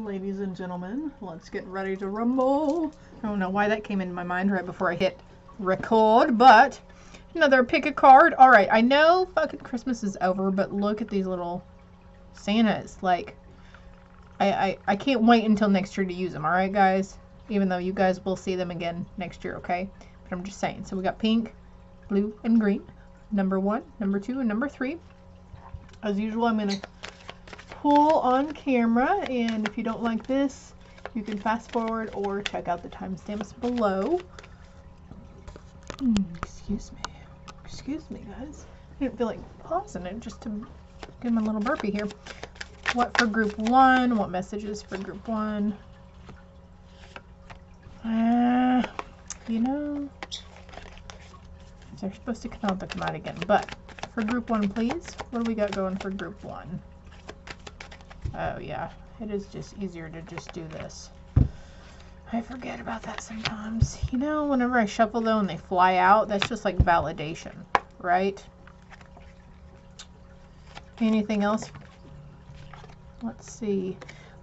Ladies and gentlemen, let's get ready to rumble. I don't know why that came into my mind right before I hit record, but another pick a card. All right, I know fucking Christmas is over, but look at these little Santas. Like, I can't wait until next year to use them, all right, guys? Even though you guys will see them again next year, okay? But I'm just saying. So we got pink, blue, and green. Number 1, number 2, and number 3. As usual, I'm going to pull on camera, and if you don't like this, you can fast forward or check out the timestamps below. Excuse me, guys. I didn't feel like pausing it just to give them a little burpee here. What for group 1? What messages for group 1? You know, they're supposed to come out again, but for group 1, please. What do we got going for group 1? Oh yeah, it is just easier to just do this. I forget about that sometimes. You know, whenever I shuffle though and they fly out, that's just like validation, right? Anything else? Let's see.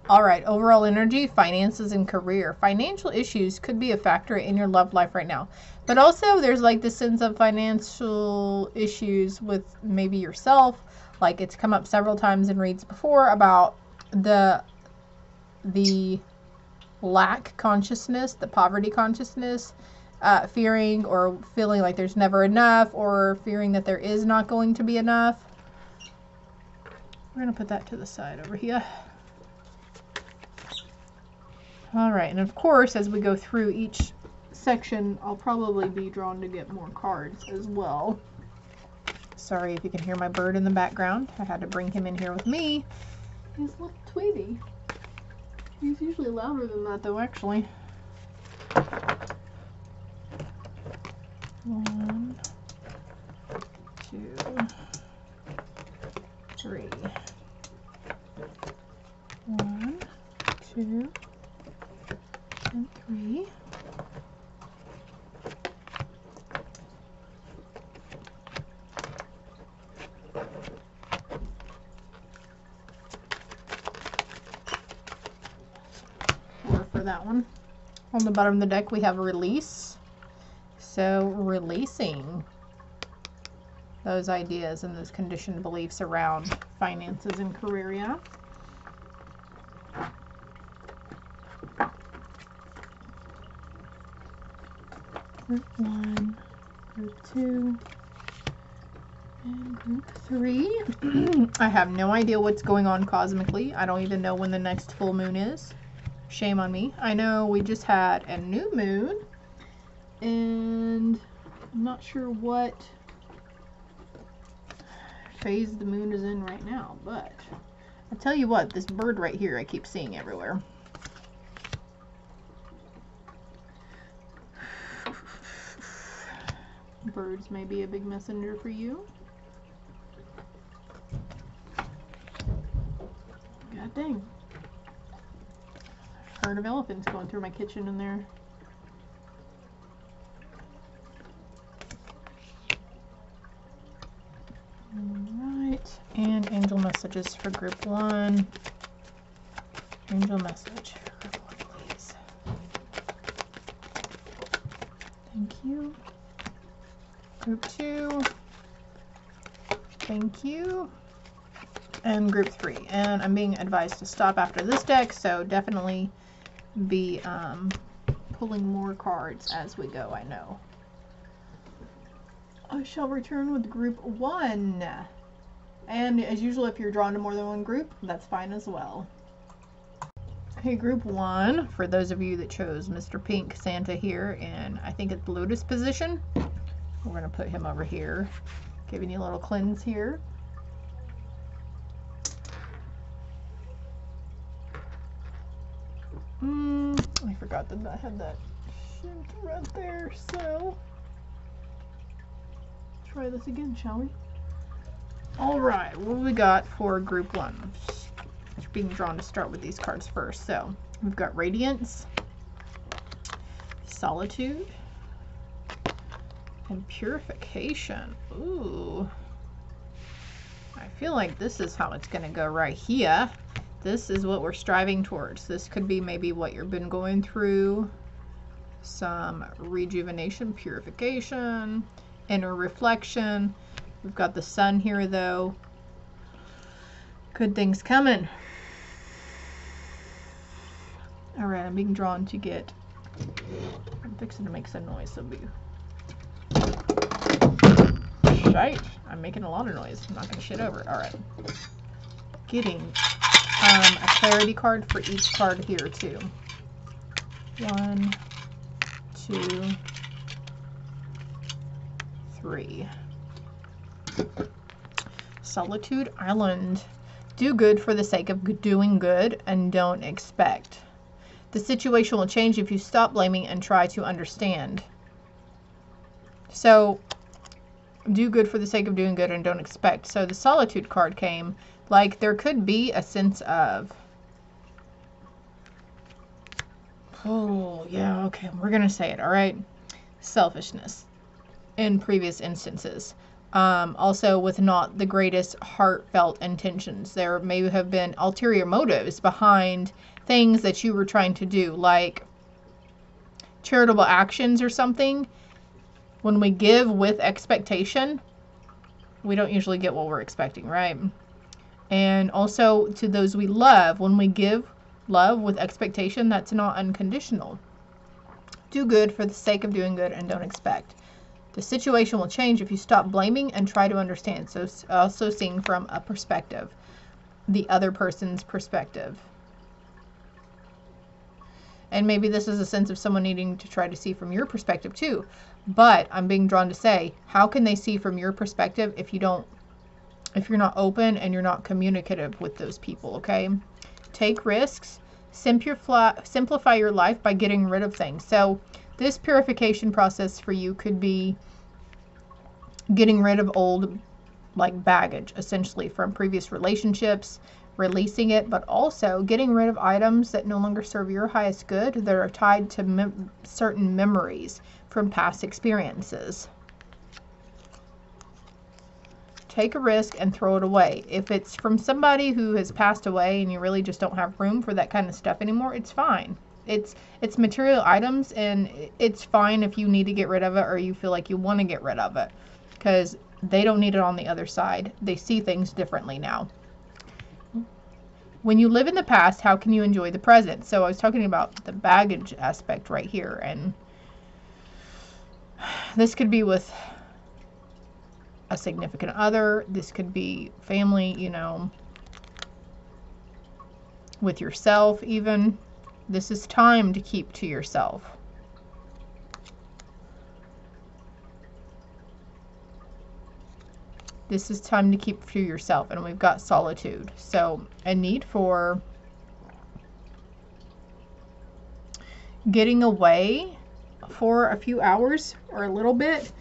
All right, overall energy, finances, and career. Financial issues could be a factor in your love life right now. But also there's like the sense of financial issues with maybe yourself. Like it's come up several times in reads before about the lack consciousness, the poverty consciousness, fearing or feeling like there's never enough, or fearing that there is not going to be enough. We're going to put that to the side over here. All right, and of course, as we go through each section, I'll probably be drawn to get more cards as well. Sorry if you can hear my bird in the background. I had to bring him in here with me. He's little Tweety. He's usually louder than that, though, actually. 1, 2, 3. 1, 2, and 3. For that one. On the bottom of the deck we have release. So releasing those ideas and those conditioned beliefs around finances and career, yeah. Group 1, group 2, and group 3. I have no idea what's going on cosmically. I don't even know when the next full moon is. Shame on me. I know we just had a new moon, and I'm not sure what phase the moon is in right now, but I tell you what, this bird right here I keep seeing everywhere. Birds may be a big messenger for you. God dang. Herd of elephants going through my kitchen in there. Alright, and angel messages for group 1. Angel message for group 1, please. Thank you. Group 2. Thank you. And group 3. And I'm being advised to stop after this deck, so definitely be pulling more cards as we go, I know. I shall return with group 1. And as usual, if you're drawn to more than one group, that's fine as well. Okay, group 1, for those of you that chose Mr. Pink Santa here, and I think it's Lotus position, we're going to put him over here, giving you a little cleanse here. I forgot that I had that shit right there, so try this again, shall we? Alright, what do we got for group 1? Just being drawn to start with these cards first. So we've got Radiance, Solitude, and Purification. Ooh. I feel like this is how it's going to go right here. This is what we're striving towards. This could be maybe what you've been going through. Some rejuvenation, purification, inner reflection. We've got the sun here though. Good things coming. All right, I'm being drawn to get, I'm fixing to make some noise, so shite. I'm making a lot of noise. I'm not gonna shit over it. All right. Getting a clarity card for each card here too. 1, 2, 3. Solitude Island. Do good for the sake of doing good and don't expect. The situation will change if you stop blaming and try to understand. So, do good for the sake of doing good and don't expect. So the solitude card came. Like, there could be a sense of, oh, yeah, okay, we're going to say it, all right? Selfishness in previous instances. Also with not the greatest heartfelt intentions. There may have been ulterior motives behind things that you were trying to do, like charitable actions or something. When we give with expectation, we don't usually get what we're expecting, right? And also to those we love, when we give love with expectation, that's not unconditional. Do good for the sake of doing good and don't expect. The situation will change if you stop blaming and try to understand. So also seeing from a perspective, the other person's perspective. And maybe this is a sense of someone needing to try to see from your perspective too. But I'm being drawn to say, how can they see from your perspective if you're not open and you're not communicative with those people, okay? Take risks. Simplify your life by getting rid of things. So this purification process for you could be getting rid of old, like, baggage, essentially, from previous relationships, releasing it, but also getting rid of items that no longer serve your highest good, that are tied to certain memories from past experiences. Take a risk and throw it away. If it's from somebody who has passed away and you really just don't have room for that kind of stuff anymore, it's fine. It's material items, and it's fine if you need to get rid of it or you feel like you want to get rid of it, because they don't need it on the other side. They see things differently now. When you live in the past, how can you enjoy the present? So I was talking about the baggage aspect right here, and this could be with a significant other. This could be family, you know, with yourself even. This is time to keep to yourself. This is time to keep to yourself. And we've got solitude. So a need for getting away for a few hours or a little bit,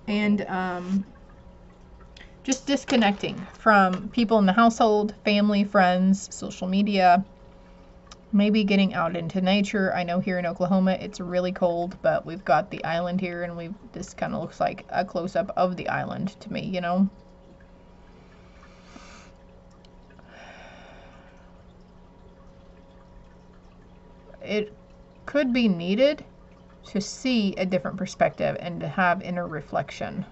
and just disconnecting from people in the household, family, friends, social media, maybe getting out into nature. I know here in Oklahoma it's really cold, but we've got the island here, and this kind of looks like a close-up of the island to me, you know. It could be needed to see a different perspective and to have inner reflection.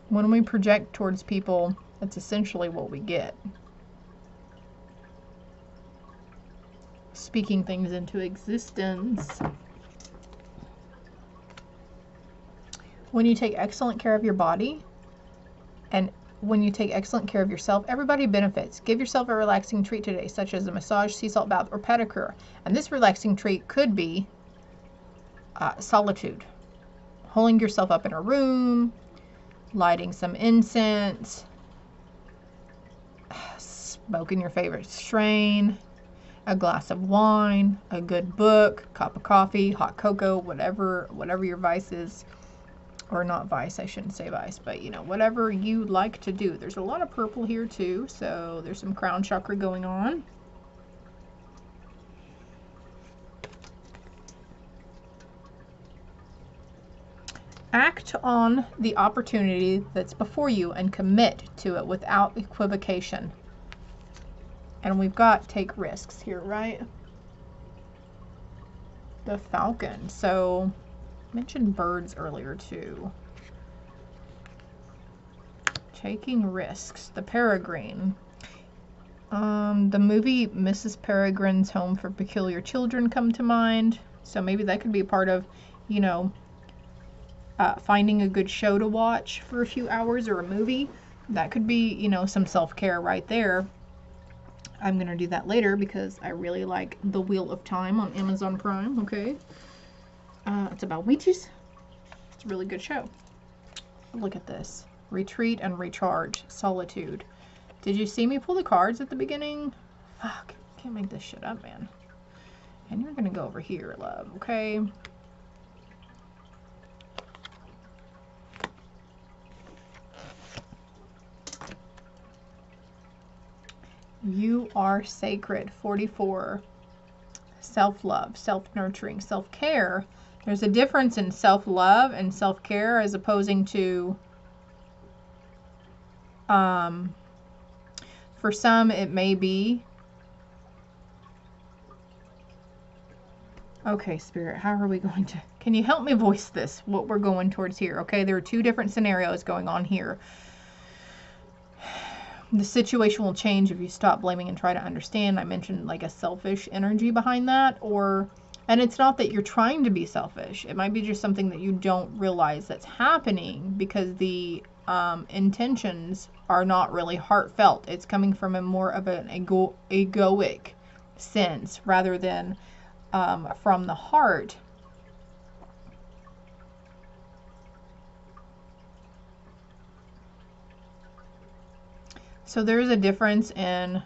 When we project towards people, that's essentially what we get. Speaking things into existence. When you take excellent care of your body, and when you take excellent care of yourself, everybody benefits. Give yourself a relaxing treat today, such as a massage, sea salt bath, or pedicure. And this relaxing treat could be solitude. Holding yourself up in a room, lighting some incense, smoking your favorite strain, a glass of wine, a good book, cup of coffee, hot cocoa, whatever your vice is. Or not vice, I shouldn't say vice, but you know, whatever you like to do. There's a lot of purple here too, so there's some crown chakra going on. Act on the opportunity that's before you and commit to it without equivocation. And we've got take risks here, right? The Falcon. So, I mentioned birds earlier too. Taking risks. The Peregrine. The movie Mrs. Peregrine's Home for Peculiar Children come to mind. So maybe that could be a part of, you know, finding a good show to watch for a few hours or a movie. That could be, you know, some self-care right there. I'm going to do that later because I really like The Wheel of Time on Amazon Prime, okay? It's about witches. It's a really good show. Look at this. Retreat and recharge. Solitude. Did you see me pull the cards at the beginning? Fuck. Can't make this shit up, man. And you're going to go over here, love, okay? You are sacred. 44. Self-love, self-nurturing, self-care. There's a difference in self-love and self-care as opposing to, for some it may be, okay, Spirit, how are we going to, can you help me voice this, what we're going towards here? Okay, there are two different scenarios going on here. The situation will change if you stop blaming and try to understand. I mentioned like a selfish energy behind that, and it's not that you're trying to be selfish. It might be just something that you don't realize that's happening because the intentions are not really heartfelt. It's coming from a more of an egoic sense rather than from the heart. So there's a difference in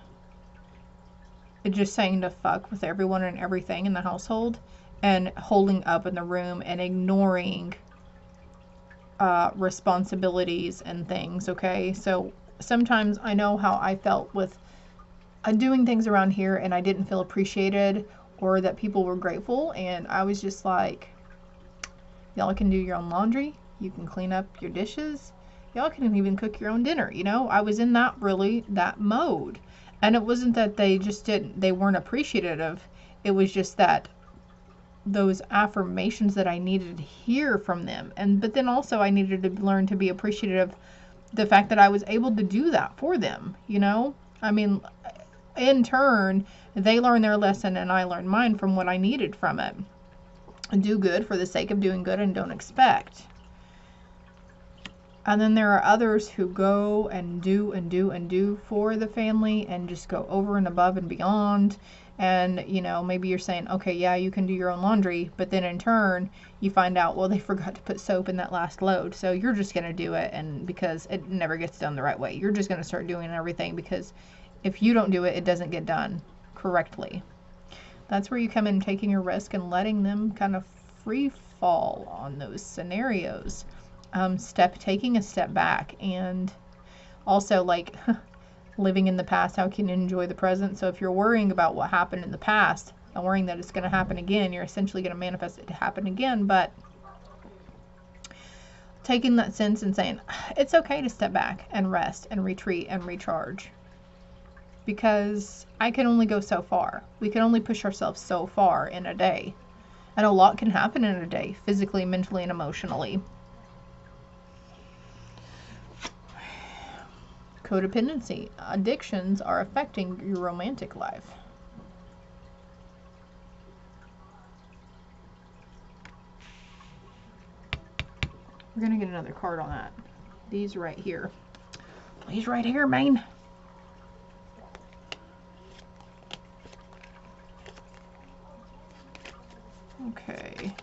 just saying to fuck with everyone and everything in the household and holding up in the room and ignoring responsibilities and things, okay? So sometimes I know how I felt with doing things around here and I didn't feel appreciated or that people were grateful, and I was just like, y'all can do your own laundry, you can clean up your dishes, y'all can even cook your own dinner, you know? I was in that mode. And it wasn't that they weren't appreciative. It was just that those affirmations that I needed to hear from them. But then also I needed to learn to be appreciative of the fact that I was able to do that for them, you know? I mean, in turn, they learned their lesson and I learned mine from what I needed from it. Do good for the sake of doing good and don't expect. And then there are others who go and do and do and do for the family and just go over and above and beyond. And, you know, maybe you're saying, okay, yeah, you can do your own laundry. But then in turn, you find out, well, they forgot to put soap in that last load. So you're just going to do it. And because it never gets done the right way, you're just going to start doing everything because if you don't do it, it doesn't get done correctly. That's where you come in taking a risk and letting them kind of free fall on those scenarios. Taking a step back, and also like living in the past, how can you enjoy the present? So if you're worrying about what happened in the past and worrying that it's going to happen again, you're essentially going to manifest it to happen again. But taking that sense and saying it's okay to step back and rest and retreat and recharge, because I can only go so far. We can only push ourselves so far in a day, and a lot can happen in a day, physically, mentally, and emotionally. Codependency. Addictions are affecting your romantic life. We're going to get another card on that. These right here. These right here, man. Okay.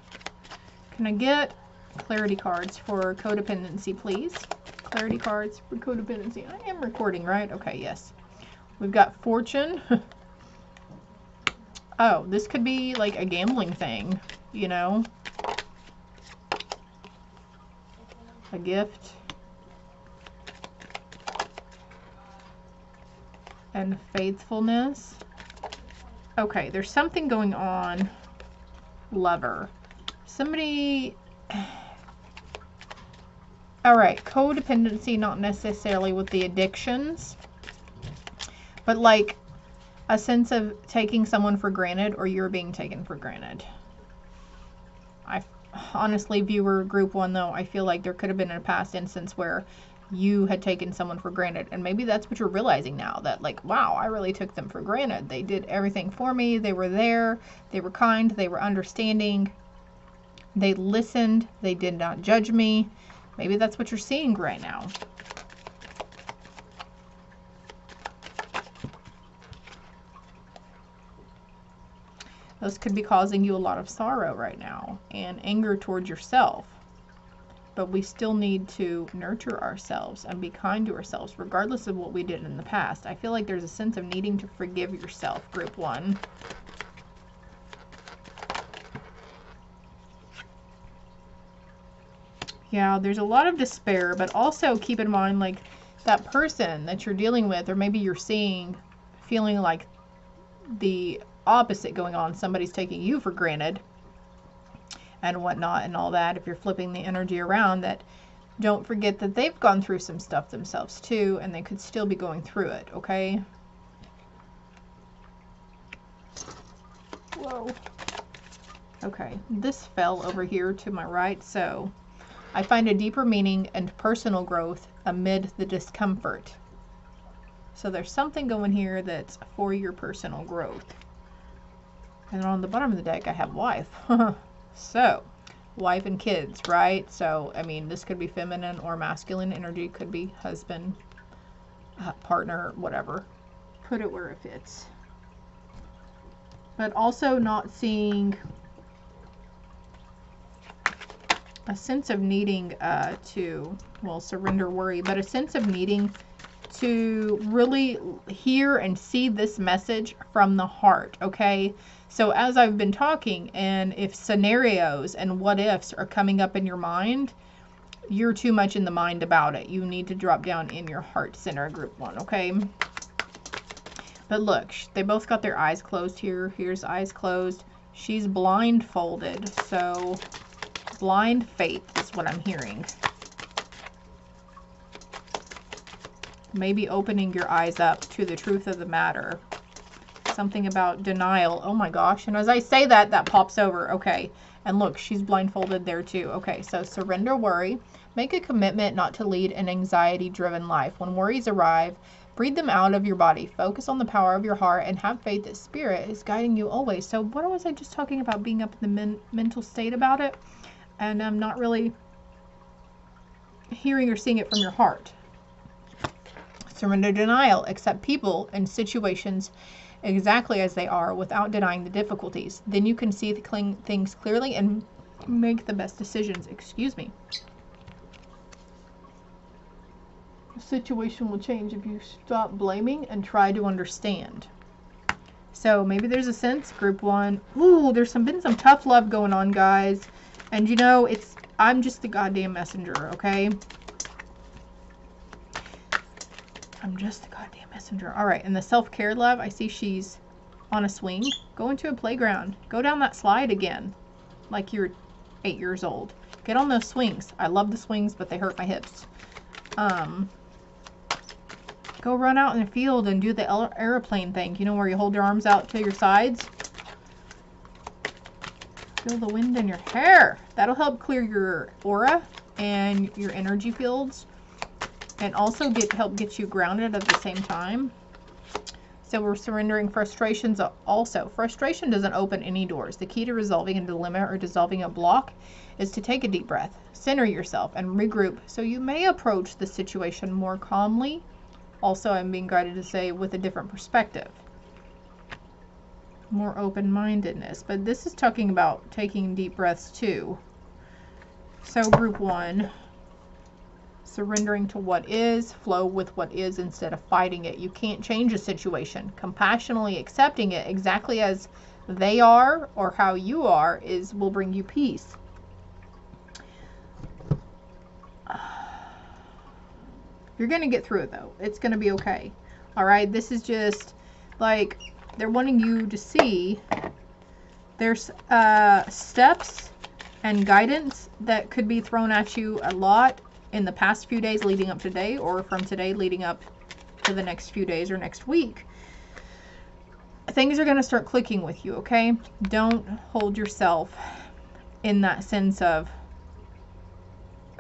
Can I get clarity cards for codependency, please? Clarity cards for codependency. I am recording, right? Okay, yes. We've got fortune. Oh, this could be like a gambling thing, you know? A gift. And faithfulness. Okay, there's something going on. Lover. Somebody... All right, codependency, not necessarily with the addictions, but like a sense of taking someone for granted, or you're being taken for granted. I honestly, viewer group 1 though, I feel like there could have been a past instance where you had taken someone for granted, and maybe that's what you're realizing now, that like, wow, I really took them for granted. They did everything for me. They were there. They were kind. They were understanding. They listened. They did not judge me. Maybe that's what you're seeing right now. This could be causing you a lot of sorrow right now and anger towards yourself. But we still need to nurture ourselves and be kind to ourselves, regardless of what we did in the past. I feel like there's a sense of needing to forgive yourself, group 1. Yeah, there's a lot of despair, but also keep in mind, like, that person that you're dealing with, or maybe you're seeing, feeling like the opposite going on. Somebody's taking you for granted and whatnot and all that. If you're flipping the energy around, that don't forget that they've gone through some stuff themselves too, and they could still be going through it, okay? Whoa. Okay, this fell over here to my right, so I find a deeper meaning and personal growth amid the discomfort. So there's something going here that's for your personal growth. And on the bottom of the deck, I have wife. So, wife and kids, right? So, I mean, this could be feminine or masculine energy. Could be husband, partner, whatever. Put it where it fits. But also not seeing a sense of needing to, well, surrender worry, but a sense of needing to really hear and see this message from the heart, okay? So as I've been talking, and if scenarios and what ifs are coming up in your mind, you're too much in the mind about it. You need to drop down in your heart center, group 1, okay? But look, they both got their eyes closed here. Here's eyes closed. She's blindfolded, so blind faith is what I'm hearing. Maybe opening your eyes up to the truth of the matter. Something about denial. Oh my gosh. And as I say that, that pops over. Okay. And look, she's blindfolded there too. Okay. So surrender worry. Make a commitment not to lead an anxiety-driven life. When worries arrive, breathe them out of your body. Focus on the power of your heart and have faith that spirit is guiding you always. So what was I just talking about? Being up in the mental state about it. And I'm not really hearing or seeing it from your heart. Surrender denial. Accept people and situations exactly as they are without denying the difficulties. Then you can see the things clearly and make the best decisions. Excuse me. The situation will change if you stop blaming and try to understand. So maybe there's a sense, group 1. Ooh, there's been some tough love going on, guys. And you know, I'm just the goddamn messenger, okay? I'm just the goddamn messenger. All right, and the self-care love, I see she's on a swing. Go into a playground. Go down that slide again, like you're 8 years old. Get on those swings. I love the swings, but they hurt my hips. Go run out in the field and do the airplane thing. You know, where you hold your arms out to your sides? Feel the wind in your hair. That'll help clear your aura and your energy fields. And also help get you grounded at the same time. So we're surrendering frustrations also. Frustration doesn't open any doors. The key to resolving a dilemma or dissolving a block is to take a deep breath, center yourself, and regroup so you may approach the situation more calmly. Also, I'm being guided to say with a different perspective. More open-mindedness. But this is talking about taking deep breaths too. So group 1. Surrendering to what is, flow with what is instead of fighting it. You can't change a situation. Compassionately accepting it exactly as they are or how you are will bring you peace. You're going to get through it though. It's going to be okay. All right. This is just like they're wanting you to see there's steps and guidance that could be thrown at you a lot. in the past few days leading up to today, or from today leading up to the next few days or next week. Things are going to start clicking with you, okay? Don't hold yourself in that sense of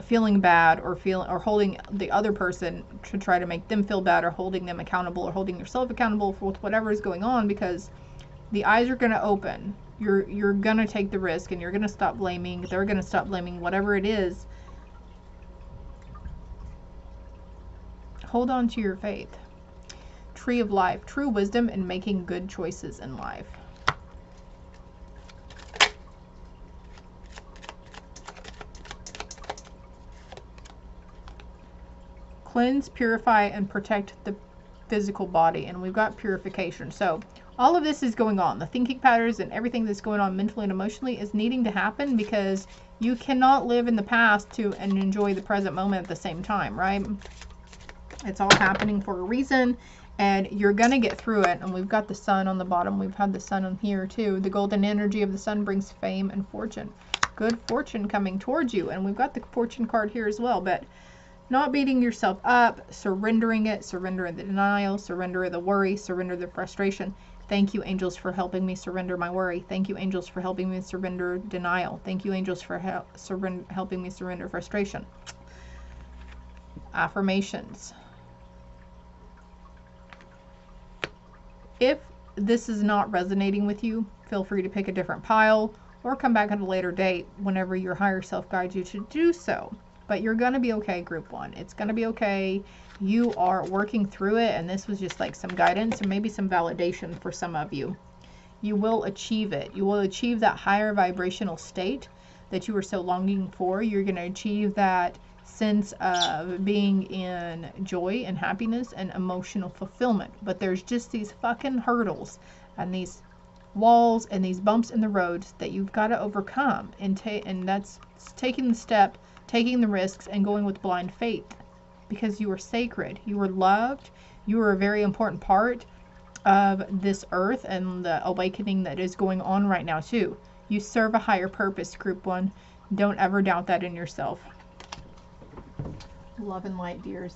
feeling bad, or holding the other person to try to make them feel bad, or holding them accountable, or holding yourself accountable for whatever is going on, because the eyes are going to open. You're going to take the risk, and you're going to stop blaming. They're going to stop blaming, whatever it is. Hold on to your faith. Tree of life, true wisdom in making good choices in life. Cleanse, purify, and protect the physical body. And we've got purification. So all of this is going on. The thinking patterns and everything that's going on mentally and emotionally is needing to happen, because you cannot live in the past and enjoy the present moment at the same time, right? It's all happening for a reason, and you're going to get through it. And we've got the sun on the bottom. We've had the sun on here too. The golden energy of the sun brings fame and fortune. Good fortune coming towards you. And we've got the fortune card here as well. But not beating yourself up, surrendering it, surrender the denial, surrender the worry, surrender the frustration. Thank you, angels, for helping me surrender my worry. Thank you, angels, for helping me surrender denial. Thank you, angels, for helping me surrender frustration. Affirmations. If this is not resonating with you, feel free to pick a different pile or come back at a later date whenever your higher self guides you to do so. But you're going to be okay, group one. It's going to be okay. You are working through it, and this was just like some guidance and maybe some validation for some of you. You will achieve it. You will achieve that higher vibrational state that you were so longing for. You're going to achieve that sense of being in joy and happiness and emotional fulfillment. But there's just these fucking hurdles and these walls and these bumps in the roads that you've got to overcome. And that's taking the step, taking the risks, and going with blind faith, because you are sacred, you are loved, you are a very important part of this earth and the awakening that is going on right now too. You serve a higher purpose, group one. Don't ever doubt that in yourself. Love and light, dears.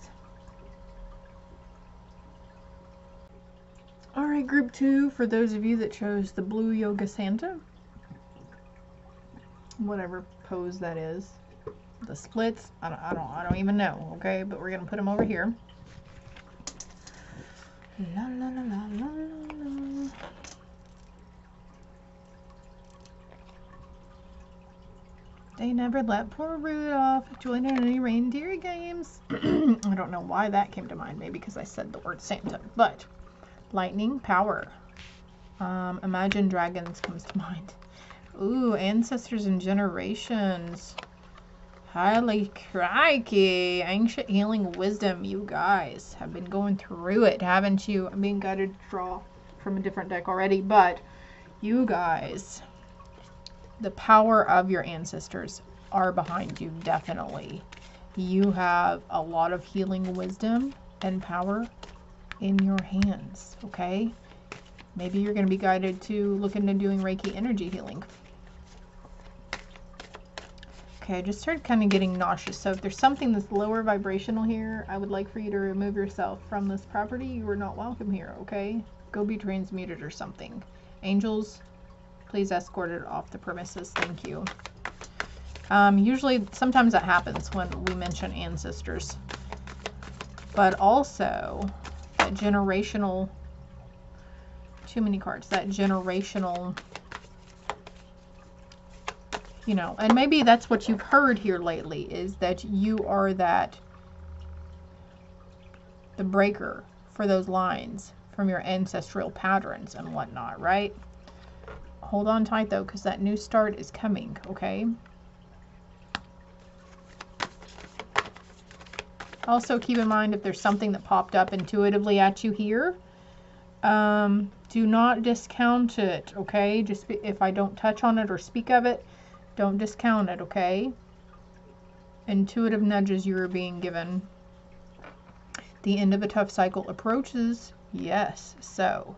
All right, group two, for those of you that chose the blue yoga Santa, whatever pose that is. The splits, I don't even know, okay? But we're gonna put them over here. La la la la la la. They never let poor Rudolph join in any reindeer games. I don't know why that came to mind. Maybe because I said the word Santa. But lightning, power. Imagine Dragons comes to mind. Ooh, ancestors and generations. Holy crikey. Ancient healing wisdom. You guys have been going through it, haven't you? I'm being guided to draw from a different deck already, but you guys, the power of your ancestors are behind you, definitely. You have a lot of healing wisdom and power in your hands, okay? Maybe you're going to be guided to look into doing Reiki energy healing. Okay, I just started kind of getting nauseous. So if there's something that's lower vibrational here, I would like for you to remove yourself from this property. You are not welcome here, okay? Go be transmuted or something. Angels, please escort it off the premises. Thank you. Usually, sometimes that happens when we mention ancestors. But also, that generational, too many cards, that generational, you know, and maybe that's what you've heard here lately, is that you are the breaker for those lines from your ancestral patterns and whatnot, right? Hold on tight though, because that new start is coming, okay? Also keep in mind, if there's something that popped up intuitively at you here, do not discount it, okay? Just if I don't touch on it or speak of it, don't discount it, okay? Intuitive nudges you are being given. The end of a tough cycle approaches. Yes, so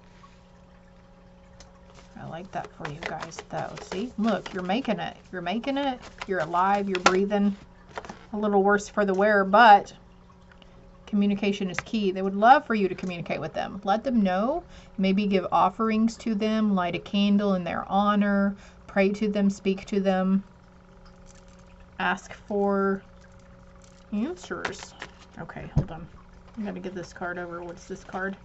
I like that for you guys, though. See, look, you're making it. You're making it. You're alive. You're breathing. a little worse for the wear, but communication is key. They would love for you to communicate with them. Let them know. Maybe give offerings to them, light a candle in their honor, pray to them, speak to them, ask for answers. Okay, hold on. I'm going to get this card over. What's this card?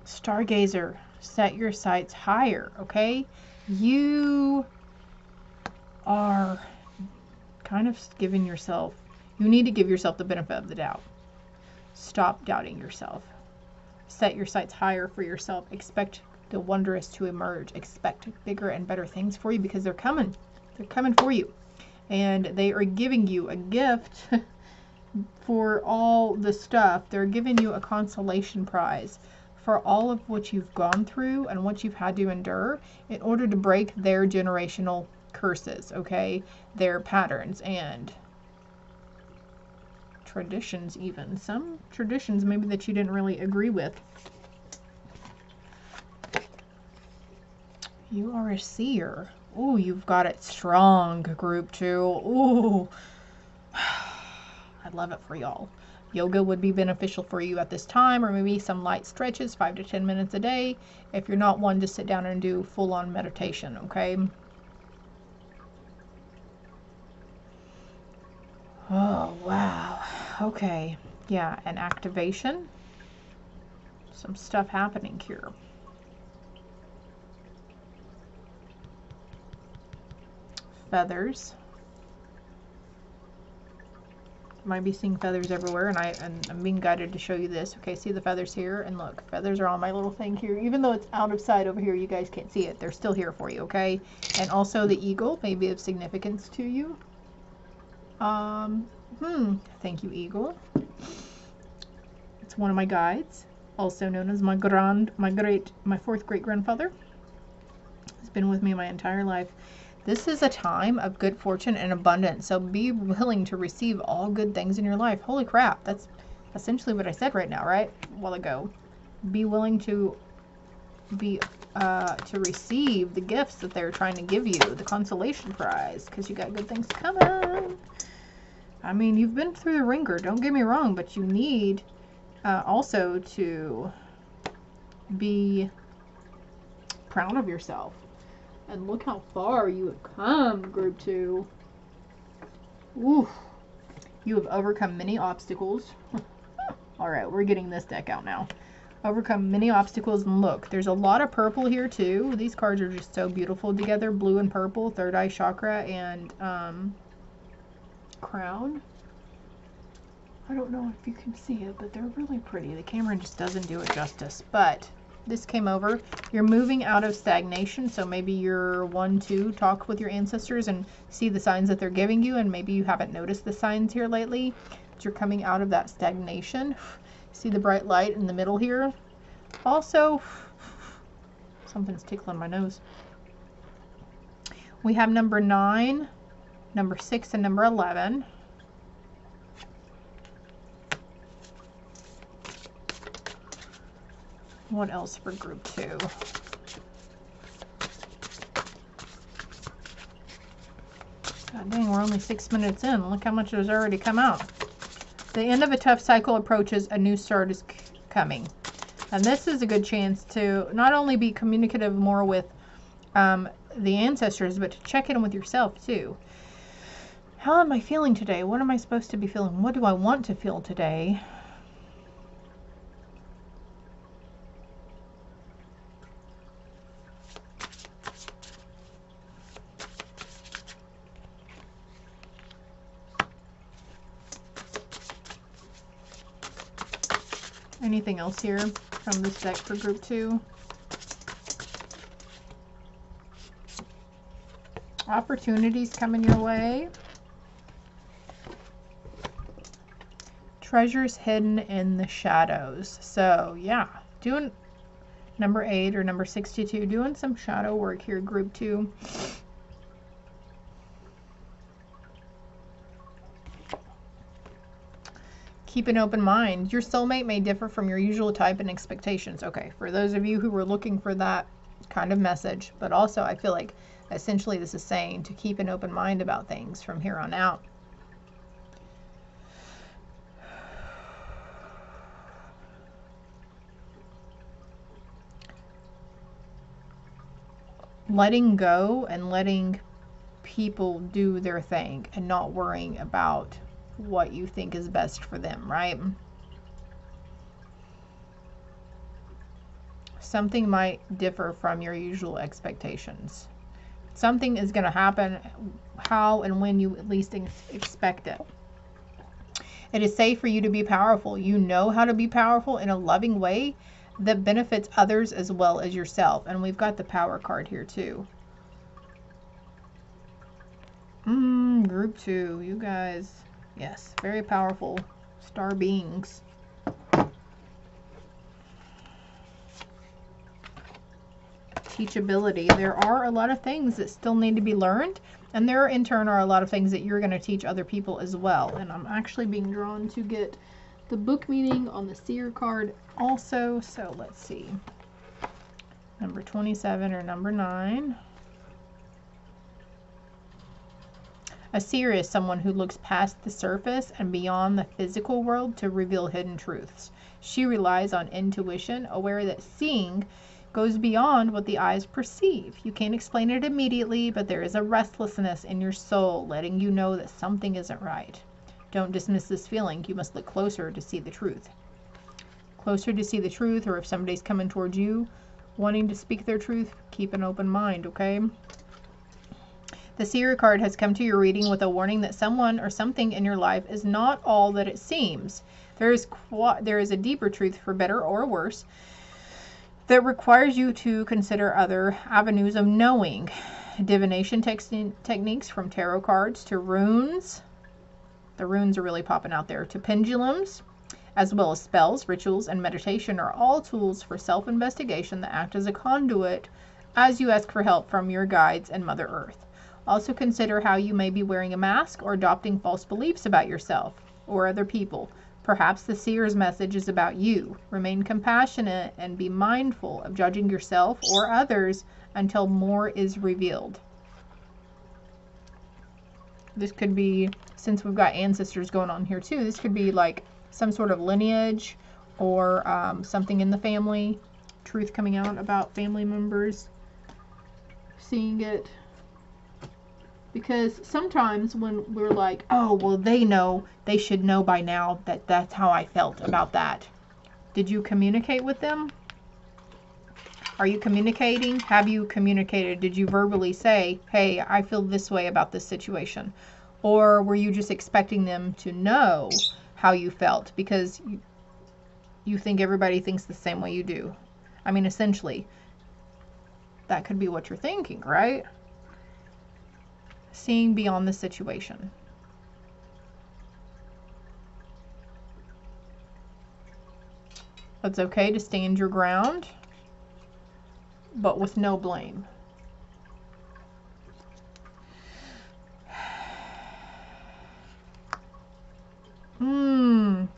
Stargazer, set your sights higher, okay? You are kind of giving yourself, you need to give yourself the benefit of the doubt. Stop doubting yourself. Set your sights higher for yourself. Expect the wondrous to emerge. Expect bigger and better things for you because they're coming. They're coming for you. And they are giving you a gift for all the stuff. They're giving you a consolation prize for all of what you've gone through and what you've had to endure in order to break their generational curses, okay? Their patterns and traditions even. Some traditions maybe that you didn't really agree with. You are a seer. Ooh, you've got it strong, group 2. Ooh. I love it for y'all. Yoga would be beneficial for you at this time, or maybe some light stretches, 5 to 10 minutes a day. If you're not one to sit down and do full-on meditation, okay? Oh, wow. Okay. Yeah, an activation. Some stuff happening here. Feathers. Might be seeing feathers everywhere, and I'm being guided to show you this. Okay, see the feathers here, and look, feathers are on my little thing here. Even though it's out of sight over here, you guys can't see it. They're still here for you, okay? And also the eagle may be of significance to you. Thank you, eagle. It's one of my guides, also known as my fourth great grandfather. He's been with me my entire life. This is a time of good fortune and abundance, so be willing to receive all good things in your life. Holy crap, that's essentially what I said right now, right? A while ago. Be willing to receive the gifts that they're trying to give you, the consolation prize, because you got good things coming. I mean, you've been through the ringer, don't get me wrong, but you need also to be proud of yourself. And look how far you have come, group 2. Ooh. You have overcome many obstacles. Alright, we're getting this deck out now. Overcome many obstacles, and look, there's a lot of purple here too. These cards are just so beautiful together. Blue and purple, third eye chakra, and crown. I don't know if you can see it, but they're really pretty. The camera just doesn't do it justice, but this came over. You're moving out of stagnation, so maybe you're one to talk with your ancestors and see the signs that they're giving you, and maybe you haven't noticed the signs here lately, but you're coming out of that stagnation. See the bright light in the middle here? Also, something's tickling my nose. We have number 9, number 6, and number 11. What else for group 2? God dang, we're only 6 minutes in. Look how much has already come out. The end of a tough cycle approaches. A new start is coming. And this is a good chance to not only be communicative more with the ancestors, but to check in with yourself too. How am I feeling today? What am I supposed to be feeling? What do I want to feel today? Anything else here from this deck for group 2? Opportunities coming your way. Treasures hidden in the shadows. So yeah, doing number 8 or number 62, doing some shadow work here, group 2. Keep an open mind. Your soulmate may differ from your usual type and expectations. Okay, for those of you who were looking for that kind of message, but also I feel like essentially this is saying to keep an open mind about things from here on out. letting go and letting people do their thing and not worrying about what you think is best for them, right? Something might differ from your usual expectations. Something is going to happen how and when you at least expect it. It is safe for you to be powerful. You know how to be powerful in a loving way that benefits others as well as yourself. And we've got the power card here too. Group 2, you guys. Yes, very powerful star beings. Teachability. There are a lot of things that still need to be learned, and there in turn are a lot of things that you're going to teach other people as well. And I'm actually being drawn to get the book meaning on the seer card also. So let's see. Number 27 or number 9. A seer is someone who looks past the surface and beyond the physical world to reveal hidden truths. She relies on intuition, aware that seeing goes beyond what the eyes perceive. You can't explain it immediately, but there is a restlessness in your soul letting you know that something isn't right. Don't dismiss this feeling. You must look closer to see the truth. Closer to see the truth, or if somebody's coming towards you wanting to speak their truth, keep an open mind, okay? The seer card has come to your reading with a warning that someone or something in your life is not all that it seems. There is a deeper truth, for better or worse, that requires you to consider other avenues of knowing. Divination techniques, from tarot cards to runes. The runes are really popping out there. To pendulums, as well as spells, rituals, and meditation are all tools for self-investigation that act as a conduit as you ask for help from your guides and Mother Earth. Also consider how you may be wearing a mask or adopting false beliefs about yourself or other people. Perhaps the seer's message is about you. Remain compassionate and be mindful of judging yourself or others until more is revealed. This could be, since we've got ancestors going on here too, this could be like some sort of lineage or something in the family. Truth coming out about family members. Seeing it. Because sometimes when we're like, oh, well, they know, they should know by now that that's how I felt about that. Did you communicate with them? Are you communicating? Have you communicated? Did you verbally say, hey, I feel this way about this situation? Or were you just expecting them to know how you felt because you think everybody thinks the same way you do? I mean, essentially, that could be what you're thinking, right? Seeing beyond the situation. It's okay to stand your ground, but with no blame.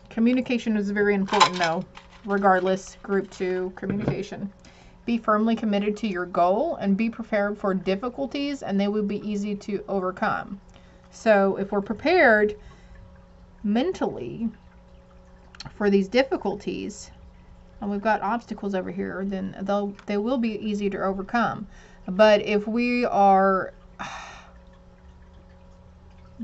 Communication is very important though. Regardless, group 2, communication. Be firmly committed to your goal and be prepared for difficulties, and they will be easy to overcome. So if we're prepared mentally for these difficulties, and we've got obstacles over here, then they will be easy to overcome. But if we are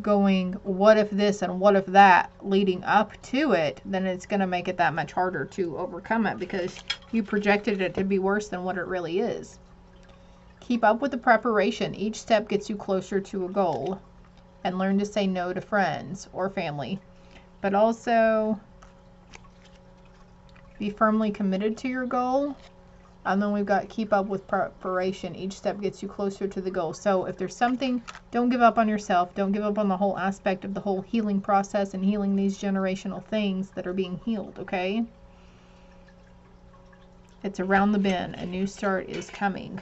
going, what if this and what if that, leading up to it, then it's going to make it that much harder to overcome it because you projected it to be worse than what it really is. Keep up with the preparation. Each step gets you closer to a goal. And learn to say no to friends or family. But also be firmly committed to your goal. And then we've got keep up with preparation. Each step gets you closer to the goal. So if there's something, don't give up on yourself. Don't give up on the whole aspect of the whole healing process and healing these generational things that are being healed, okay? It's around the bend. A new start is coming.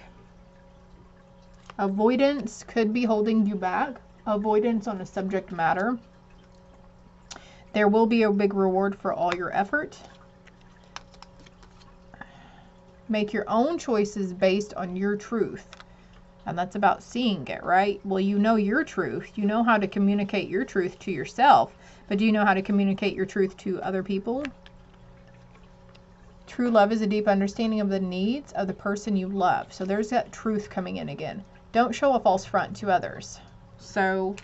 Avoidance could be holding you back. Avoidance on a subject matter. There will be a big reward for all your effort. Make your own choices based on your truth. And that's about seeing it, right? Well, you know your truth. You know how to communicate your truth to yourself. But do you know how to communicate your truth to other people? True love is a deep understanding of the needs of the person you love. So there's that truth coming in again. Don't show a false front to others. So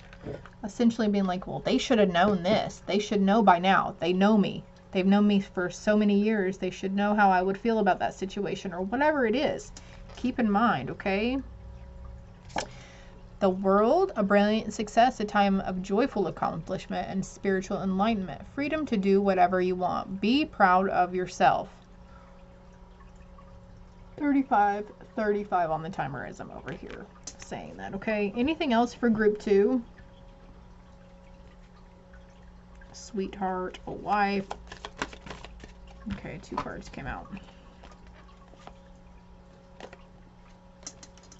essentially being like, well, they should have known this. They should know by now. They know me. They've known me for so many years. They should know how I would feel about that situation or whatever it is. Keep in mind, okay? The world, a brilliant success, a time of joyful accomplishment and spiritual enlightenment. Freedom to do whatever you want. Be proud of yourself. 35 on the timer as I'm over here saying that, okay? Anything else for group 2? Sweetheart, a wife. Okay, 2 cards came out.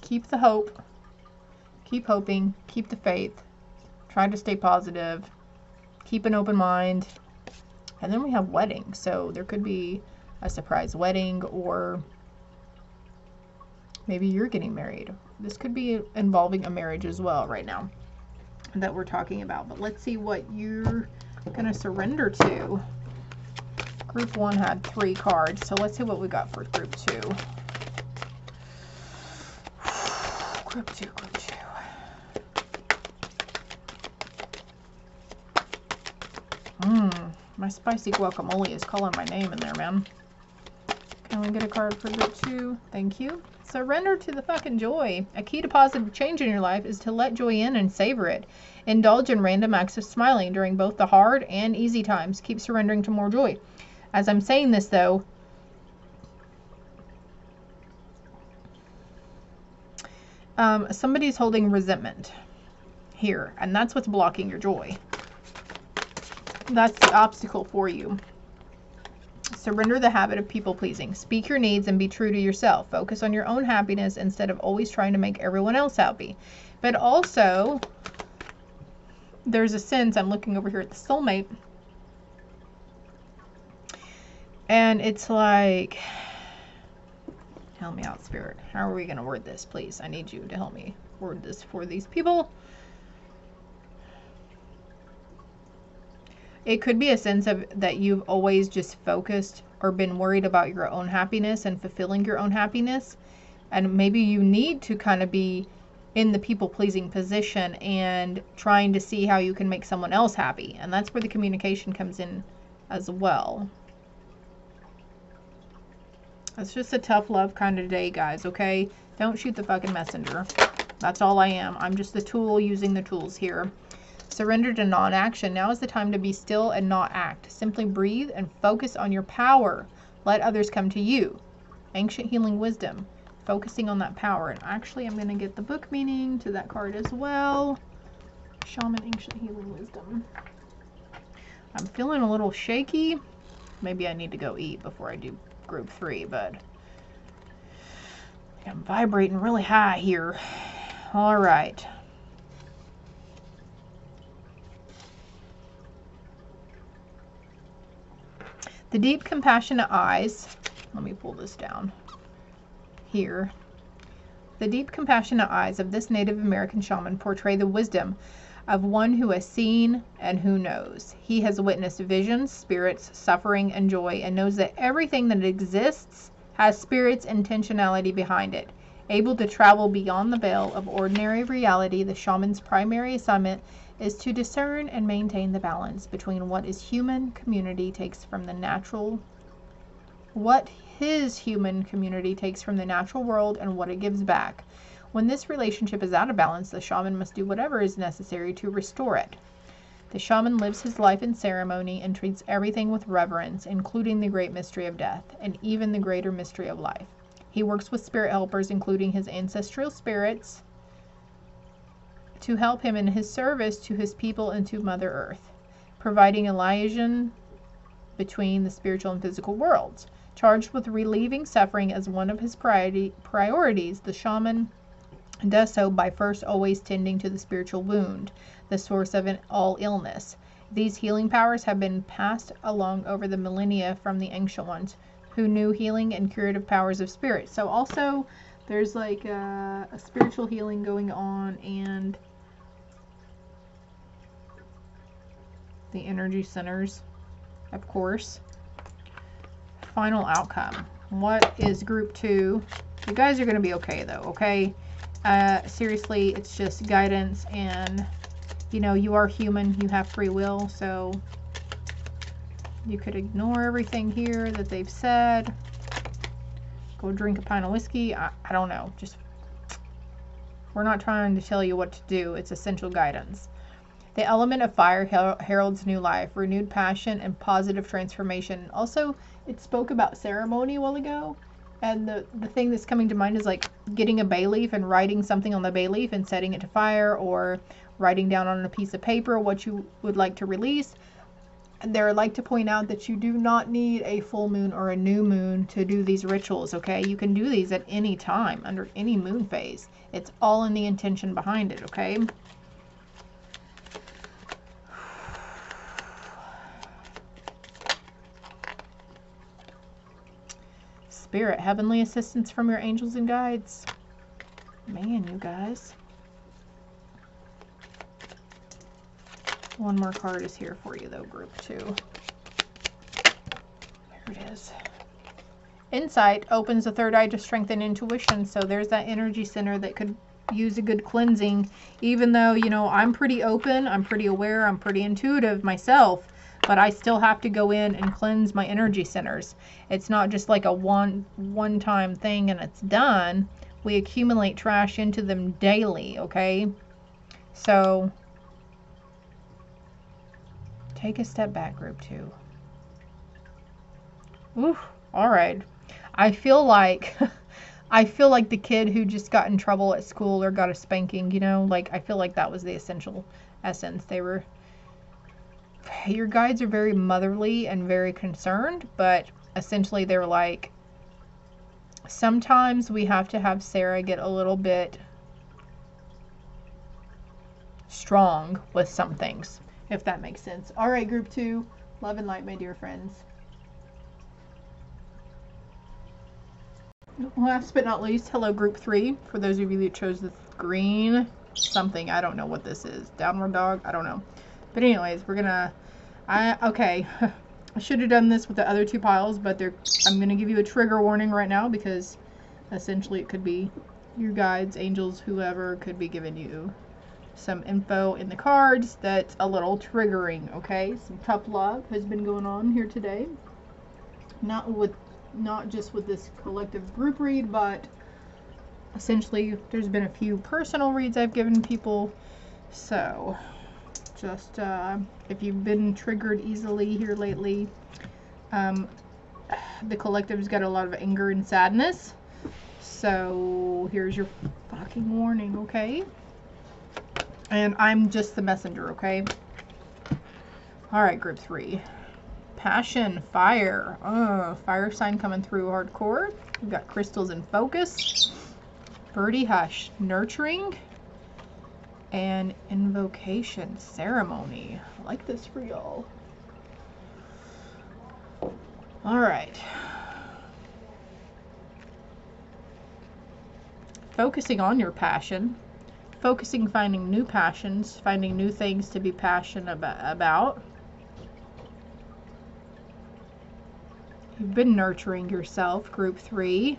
Keep the hope. Keep hoping. Keep the faith. Try to stay positive. Keep an open mind. And then we have wedding. So there could be a surprise wedding, or maybe you're getting married. This could be involving a marriage as well right now that we're talking about. But let's see what you're going to surrender to. Group 1 had 3 cards. So let's see what we got for group 2. Group 2. My spicy guacamole is calling my name in there, man. Can we get a card for group 2? Thank you. Surrender to the fucking joy. A key to positive change in your life is to let joy in and savor it. Indulge in random acts of smiling during both the hard and easy times. Keep surrendering to more joy. As I'm saying this, though, somebody's holding resentment here, and that's what's blocking your joy. That's the obstacle for you. Surrender the habit of people-pleasing. Speak your needs and be true to yourself. Focus on your own happiness instead of always trying to make everyone else happy. But also, there's a sense, I'm looking over here at the soulmate, and it's like, help me out, Spirit. How are we going to word this, please? I need you to help me word this for these people. It could be a sense of that you've always just focused or been worried about your own happiness and fulfilling your own happiness. And maybe you need to kind of be in the people-pleasing position and trying to see how you can make someone else happy. And that's where the communication comes in as well. It's just a tough love kind of day, guys, okay? Don't shoot the fucking messenger. That's all I am. I'm just the tool using the tools here. Surrender to non-action. Now is the time to be still and not act. Simply breathe and focus on your power. Let others come to you. Ancient healing wisdom. Focusing on that power. And actually, I'm going to get the book meaning to that card as well. Shaman, ancient healing wisdom. I'm feeling a little shaky. Maybe I need to go eat before I do group 3, but I'm vibrating really high here. All right. The deep, compassionate eyes, let me pull this down here. The deep, compassionate eyes of this Native American shaman portray the wisdom of one who has seen and who knows. He has witnessed visions, spirits, suffering, and joy, and knows that everything that exists has spirit's intentionality behind it. Able to travel beyond the veil of ordinary reality, the shaman's primary assignment is to discern and maintain the balance between what his human community takes from the natural world and what it gives back. When this relationship is out of balance, the shaman must do whatever is necessary to restore it. The shaman lives his life in ceremony and treats everything with reverence, including the great mystery of death and even the greater mystery of life. He works with spirit helpers, including his ancestral spirits, to help him in his service to his people and to Mother Earth, providing a liaison between the spiritual and physical worlds. Charged with relieving suffering as one of his priorities, the shaman does so by first always tending to the spiritual wound, the source of all illness. These healing powers have been passed along over the millennia from the ancient ones, who knew healing and curative powers of spirit. So also, there's like a spiritual healing going on, and the energy centers, of course. final outcome. What is group 2? You guys are going to be okay though, okay? Seriously, it's just guidance, and you know, you are human, you have free will, so you could ignore everything here that they've said. Go drink a pint of whiskey. I don't know. Just, we're not trying to tell you what to do. It's essential guidance. The element of fire heralds new life, renewed passion, and positive transformation. Also, it spoke about ceremony a while ago. And the thing that's coming to mind is like getting a bay leaf and writing something on the bay leaf and setting it to fire, or writing down on a piece of paper what you would like to release. And they'd like to point out that you do not need a full moon or a new moon to do these rituals, okay? You can do these at any time, under any moon phase. It's all in the intention behind it, okay? Spirit, heavenly assistance from your angels and guides. Man, you guys. One more card is here for you, though, group 2. Here it is. Insight opens the third eye to strengthen intuition. So there's that energy center that could use a good cleansing. Even though, you know, I'm pretty open, I'm pretty aware, I'm pretty intuitive myself, but I still have to go in and cleanse my energy centers. It's not just like a one-time thing and it's done. We accumulate trash into them daily, okay? So take a step back, group 2. Ooh, all right. I feel like the kid who just got in trouble at school or got a spanking, you know, like I feel like that was the essential essence. Your guides are very motherly and very concerned, but essentially they're like, sometimes we have to have Sarah get a little bit strong with some things, if that makes sense. All right, group 2, love and light, my dear friends. Last but not least, hello, group 3. For those of you that chose the green something, I don't know what this is. Downward dog, I don't know. But anyways, we're gonna, okay. I should have done this with the other 2 piles, but I'm gonna give you a trigger warning right now, because essentially it could be your guides, angels, whoever could be giving you some info in the cards that's a little triggering, okay? Some tough love has been going on here today. Not just with this collective group read, but essentially there's been a few personal reads I've given people. So just if you've been triggered easily here lately, the collective's got a lot of anger and sadness. So here's your fucking warning, okay? And I'm just the messenger, okay? All right, group 3. Passion, fire. Fire sign coming through hardcore. We've got crystals in focus. Birdie hush, nurturing. And invocation, ceremony. I like this for y'all. All right. Focusing on your passion. Focusing, finding new passions, finding new things to be passionate about. You've been nurturing yourself, group 3.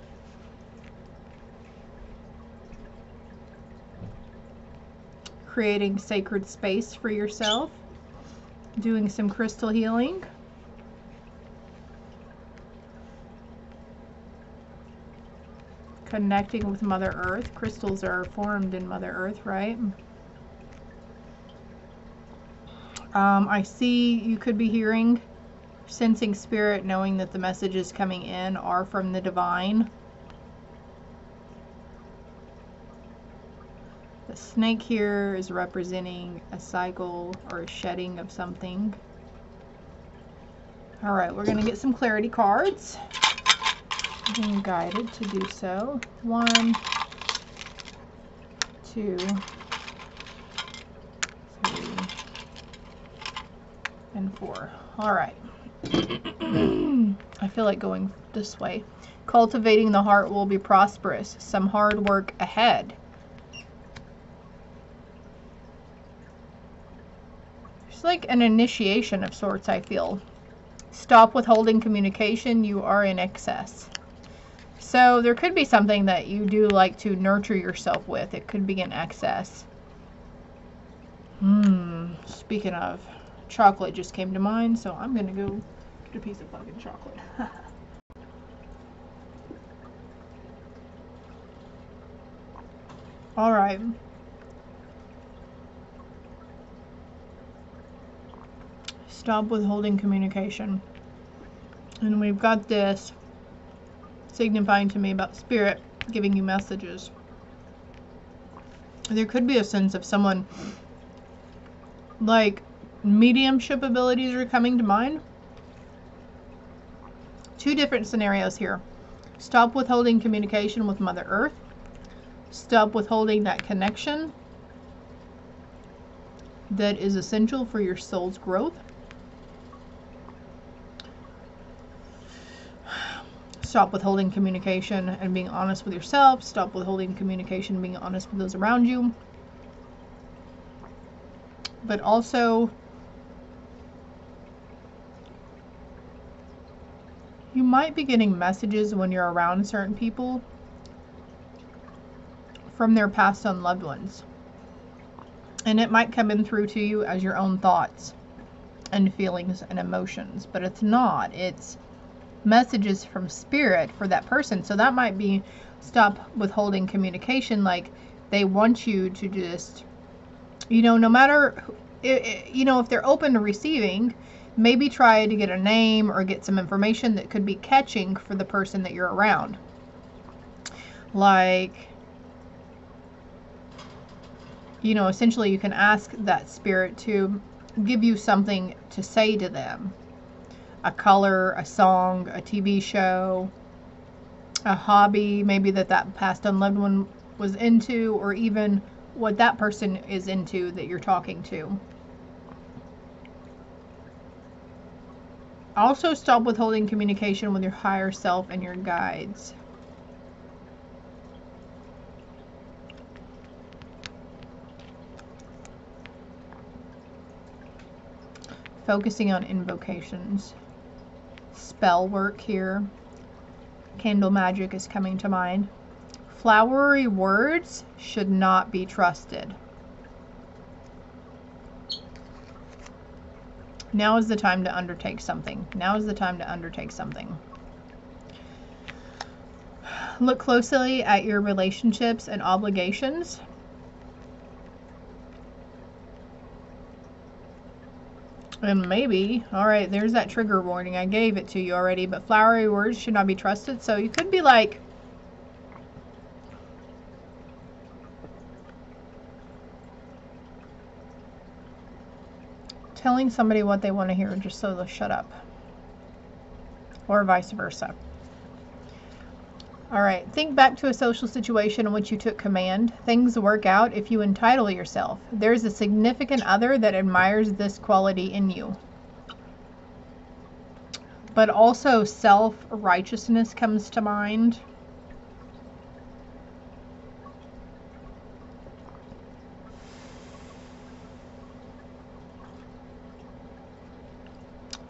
Creating sacred space for yourself. Doing some crystal healing. Connecting with Mother Earth. Crystals are formed in Mother Earth, right? I see you could be hearing, sensing spirit, knowing that the messages coming in are from the divine. The snake here is representing a cycle or a shedding of something. All right, we're going to get some clarity cards. Being guided to do so. 1, 2, 3, and 4. All right. I feel like going this way. Cultivating the heart will be prosperous. Some hard work ahead. It's like an initiation of sorts, I feel. Stop withholding communication. You are in excess. So there could be something that you do like to nurture yourself with. It could be in excess. Speaking of, chocolate just came to mind, so I'm going to go get a piece of fucking chocolate. All right. Stop withholding communication. And we've got this signifying to me about spirit giving you messages. There could be a sense of someone, like, mediumship abilities are coming to mind. Two different scenarios here. Stop withholding communication with Mother Earth. Stop withholding that connection that is essential for your soul's growth. Stop withholding communication and being honest with yourself. Stop withholding communication and being honest with those around you. But also, you might be getting messages when you're around certain people from their passed on loved ones. And it might come in through to you as your own thoughts and feelings and emotions. But it's not. It's messages from spirit for that person. So that might be stop withholding communication. Like, they want you to just, no matter, if they're open to receiving, maybe try to get a name or get some information that could be catching for the person that you're around. Like, essentially you can ask that spirit to give you something to say to them. A color, a song, a TV show, a hobby, maybe that passed on loved one was into, or even what that person is into that you're talking to. Also, stop withholding communication with your higher self and your guides. Focusing on invocations. Spell work here. Candle magic is coming to mind. Flowery words should not be trusted. Now is the time to undertake something. Now is the time to undertake something. Look closely at your relationships and obligations. And maybe, all right, there's that trigger warning. I gave it to you already, but flowery words should not be trusted. So you could be like, telling somebody what they want to hear just so they'll shut up. Or vice versa. All right, think back to a social situation in which you took command. Things work out if you entitle yourself. There's a significant other that admires this quality in you. But also self-righteousness comes to mind.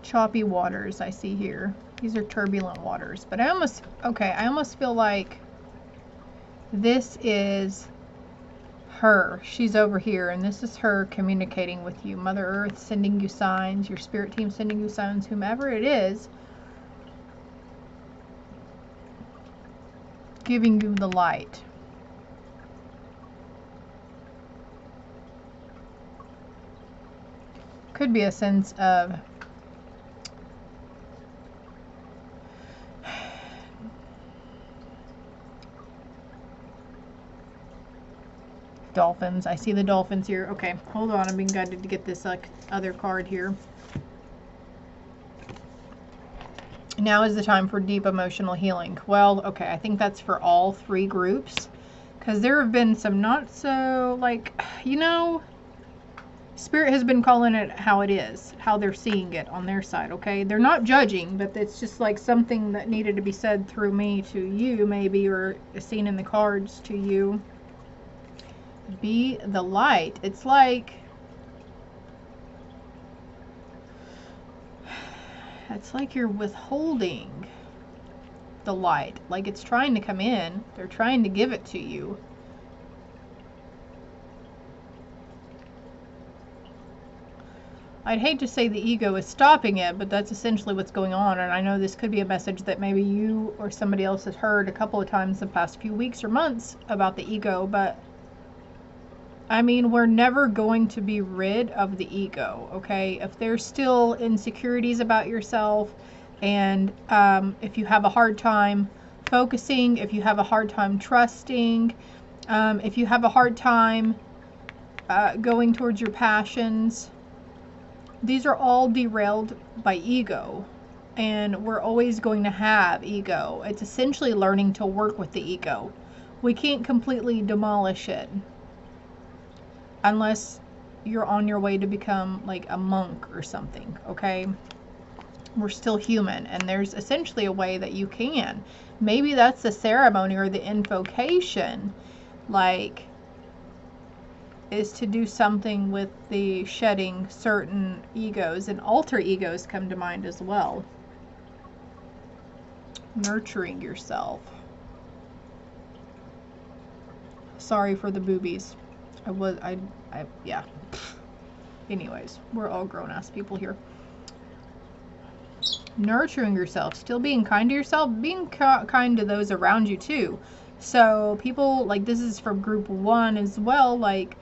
Choppy waters I see here. These are turbulent waters, but I almost feel like this is her. She's over here, and this is her communicating with you. Mother Earth sending you signs, your spirit team sending you signs, whomever it is, giving you the light. Could be a sense of dolphins. I see the dolphins here. Okay, hold on. I'm being guided to get this other card here. Now is the time for deep emotional healing. Well, okay, I think that's for all three groups, because there have been some not so, Spirit has been calling it how it is, how they're seeing it on their side, okay? They're not judging, but it's just like something that needed to be said through me to you, maybe, or seen in the cards to you. Be the light. It's like It's like you're withholding the light. Like it's trying to come in. They're trying to give it to you. I'd hate to say the ego is stopping it, but that's essentially what's going on. And I know this could be a message that maybe you or somebody else has heard a couple of times the past few weeks or months about the ego, but I mean, we're never going to be rid of the ego, okay? If there's still insecurities about yourself, and if you have a hard time focusing, if you have a hard time trusting, if you have a hard time going towards your passions, these are all derailed by ego, and we're always going to have ego. It's essentially learning to work with the ego. We can't completely demolish it unless you're on your way to become like a monk or something, okay? We're still human, and there's essentially a way that you can. Maybe that's the ceremony or the invocation, like, is to do something with the shedding certain egos, and alter egos come to mind as well. Nurturing yourself. Sorry for the boobies. Yeah. Anyways, we're all grown-ass people here. Nurturing yourself, still being kind to yourself, being kind to those around you too. So people, like, this is from group 1 as well, like,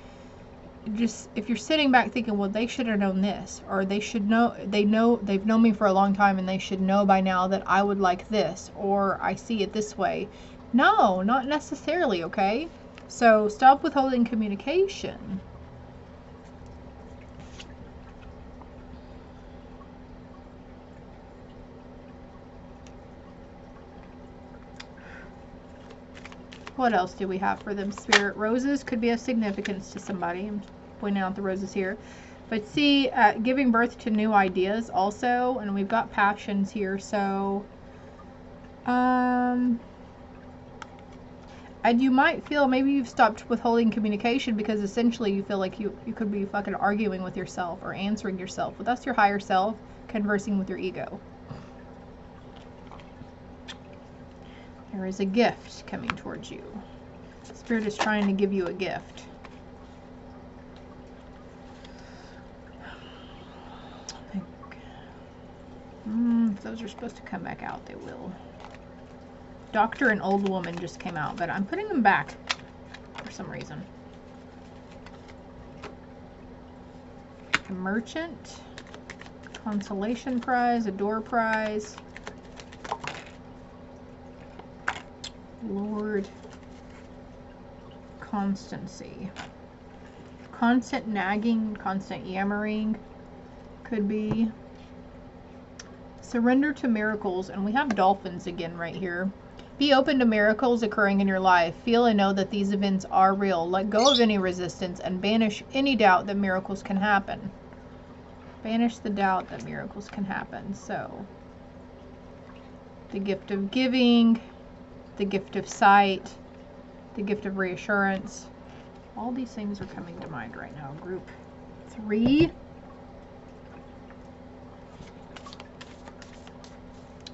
just if you're sitting back thinking, well, they should have known this, or they've known me for a long time and they should know by now that I would like this, or I see it this way. No, not necessarily, okay? So stop withholding communication. What else do we have for them, Spirit? Roses could be of significance to somebody. I'm pointing out the roses here. But see, giving birth to new ideas also. And we've got passions here. So, and you might feel maybe you've stopped withholding communication because essentially you feel like you could be fucking arguing with yourself or answering yourself. But that's your higher self conversing with your ego. There is a gift coming towards you. Spirit is trying to give you a gift. If those are supposed to come back out, they will. Doctor and Old Woman just came out, but I'm putting them back for some reason. A Merchant. Consolation prize. A door prize. Lord. Constancy. Constant nagging, constant yammering could be. Surrender to miracles, and we have dolphins again right here. Be open to miracles occurring in your life. Feel and know that these events are real. Let go of any resistance and banish any doubt that miracles can happen. Banish the doubt that miracles can happen. So, the gift of giving, the gift of sight, the gift of reassurance. All these things are coming to mind right now. Group 3.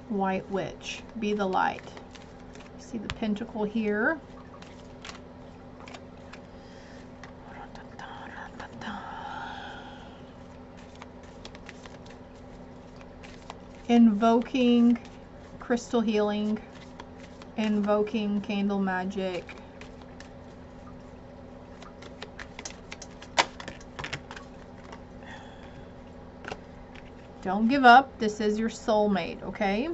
White Witch. Be the light. See the pentacle here. Invoking crystal healing. Invoking candle magic. Don't give up. This is your soulmate, okay?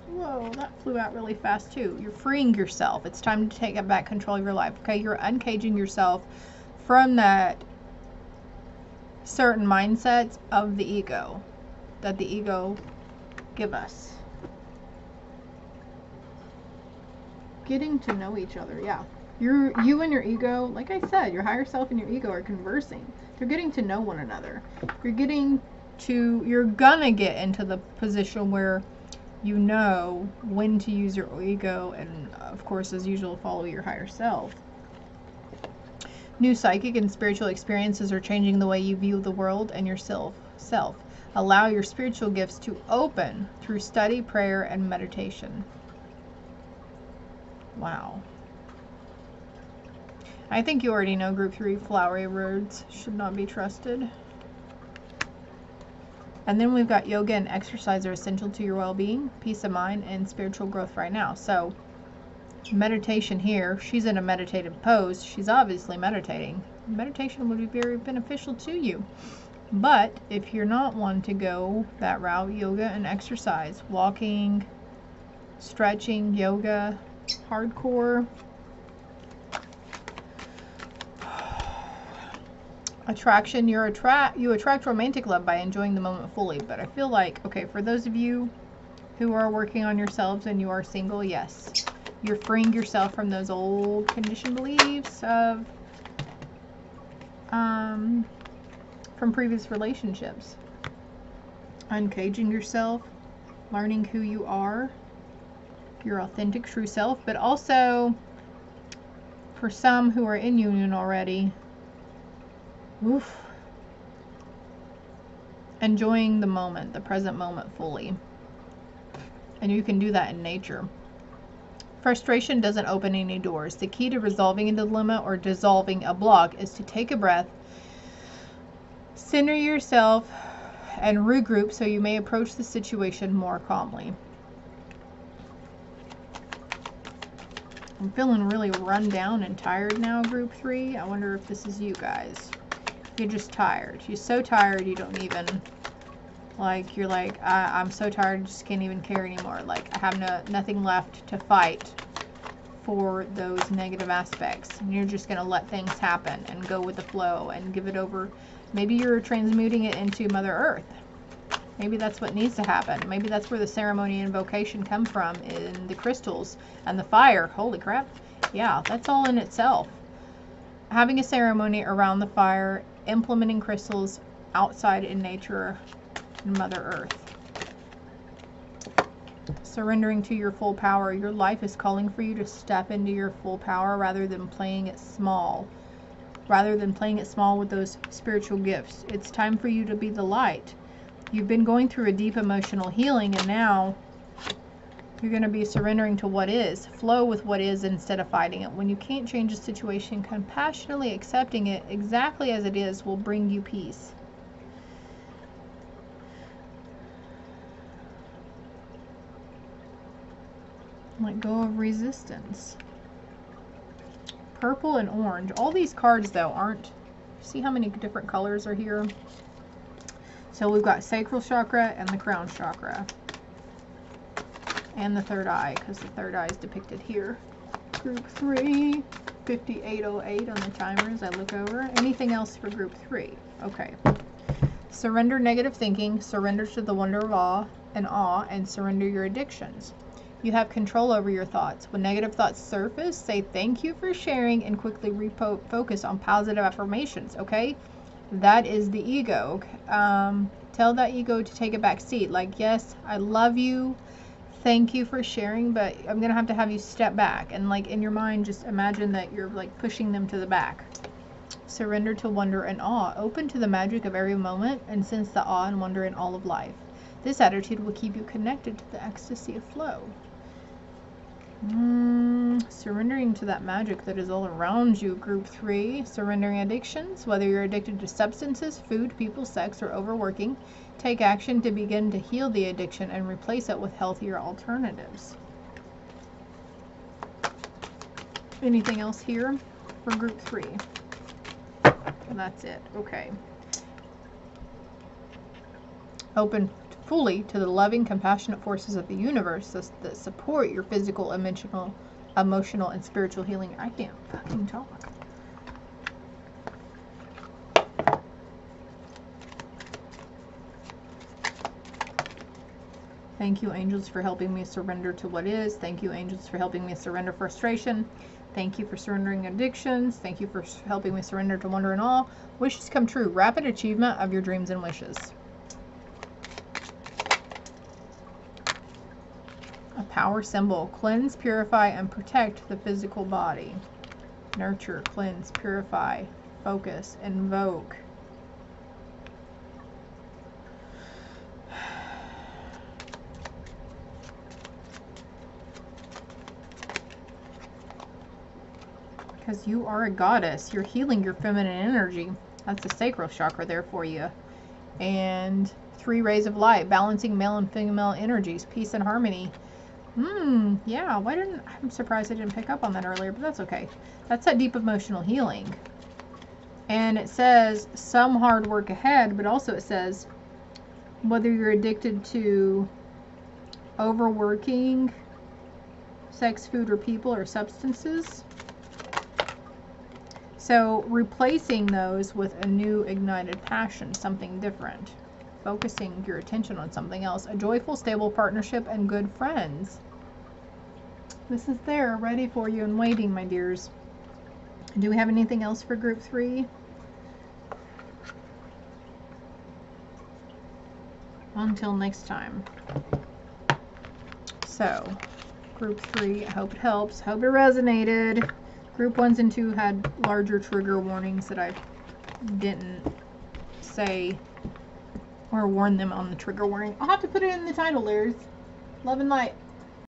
Whoa, that flew out really fast too. You're freeing yourself. It's time to take back control of your life, okay? You're uncaging yourself from that certain mindsets of the ego that the ego give us. Getting to know each other, yeah. You and your ego, like I said, your higher self and your ego are conversing. They're getting to know one another. You're gonna get into the position where you know when to use your ego and, of course, as usual, follow your higher self. New psychic and spiritual experiences are changing the way you view the world and yourself. self. Allow your spiritual gifts to open through study, prayer, and meditation. Wow. I think you already know group 3, flowery words should not be trusted. And then we've got yoga and exercise are essential to your well-being, peace of mind, and spiritual growth right now. So meditation here, she's in a meditative pose. She's obviously meditating. Meditation would be very beneficial to you. But if you're not one to go that route, yoga and exercise, walking, stretching, yoga, hardcore. Attraction, you attract romantic love by enjoying the moment fully. But I feel like, okay, for those of you who are working on yourselves and you are single, yes, you're freeing yourself from those old conditioned beliefs of from previous relationships. Uncaging yourself, learning who you are, your authentic true self, but also for some who are in union already, oof, enjoying the moment, the present moment fully. And you can do that in nature. Frustration doesn't open any doors. The key to resolving a dilemma or dissolving a block is to take a breath, center yourself, and regroup so you may approach the situation more calmly. I'm feeling really run down and tired now, group 3. I wonder if this is you guys. You're just tired. You're so tired you don't even, like, you're like, I'm so tired, I just can't even care anymore. Like, I have nothing left to fight for those negative aspects. And you're just going to let things happen and go with the flow and give it over. Maybe you're transmuting it into Mother Earth. Maybe that's what needs to happen. Maybe that's where the ceremony and invocation come from, in the crystals and the fire. Holy crap. Yeah, that's all in itself. Having a ceremony around the fire, implementing crystals outside in nature and Mother Earth. Surrendering to your full power. Your life is calling for you to step into your full power rather than playing it small. Rather than playing it small with those spiritual gifts. It's time for you to be the light. You've been going through a deep emotional healing, and now you're going to be surrendering to what is. Flow with what is instead of fighting it. When you can't change a situation, compassionately accepting it exactly as it is will bring you peace. Let go of resistance. Purple and orange. All these cards, though, aren't... See how many different colors are here? So we've got sacral chakra and the crown chakra. And the third eye, because the third eye is depicted here. Group 3, 5808 on the timer as I look over. Anything else for group 3? Okay. Surrender negative thinking, surrender to the wonder of awe, and surrender your addictions. You have control over your thoughts. When negative thoughts surface, say thank you for sharing and quickly refocus on positive affirmations, okay? That is the ego. Tell that ego to take a back seat. Like, yes, I love you. Thank you for sharing, but I'm going to have you step back. And like in your mind, just imagine that you're like pushing them to the back. Surrender to wonder and awe. Open to the magic of every moment and sense the awe and wonder in all of life. This attitude will keep you connected to the ecstasy of flow. Surrendering to that magic that is all around you, group 3. Surrendering addictions. Whether you're addicted to substances, food, people, sex, or overworking, take action to begin to heal the addiction and replace it with healthier alternatives. Anything else here for group 3? That's it. Okay. Open fully to the loving, compassionate forces of the universe that support your physical, emotional, and spiritual healing. I can't fucking talk. Thank you, angels, for helping me surrender to what is. Thank you, angels, for helping me surrender frustration. Thank you for surrendering addictions. Thank you for helping me surrender to wonder and awe. Wishes come true. Rapid achievement of your dreams and wishes. A power symbol. Cleanse, purify, and protect the physical body. Nurture, cleanse, purify, focus, invoke. Because you are a goddess. You're healing your feminine energy. That's the sacral chakra there for you. And 3 rays of light, balancing male and female energies, peace and harmony. Yeah, I'm surprised I didn't pick up on that earlier, but that's okay. That's that deep emotional healing. And it says some hard work ahead, but also it says whether you're addicted to overworking, sex, food, or people, or substances. So replacing those with a new ignited passion, something different. Focusing your attention on something else. A joyful, stable partnership and good friends. This is there, ready for you and waiting, my dears. Do we have anything else for group 3? Until next time. So, group 3, I hope it helps. Hope it resonated. Group 1s and 2 had larger trigger warnings that I didn't say or warn them on the trigger warning. I'll have to put it in the title, Liz. Love and light.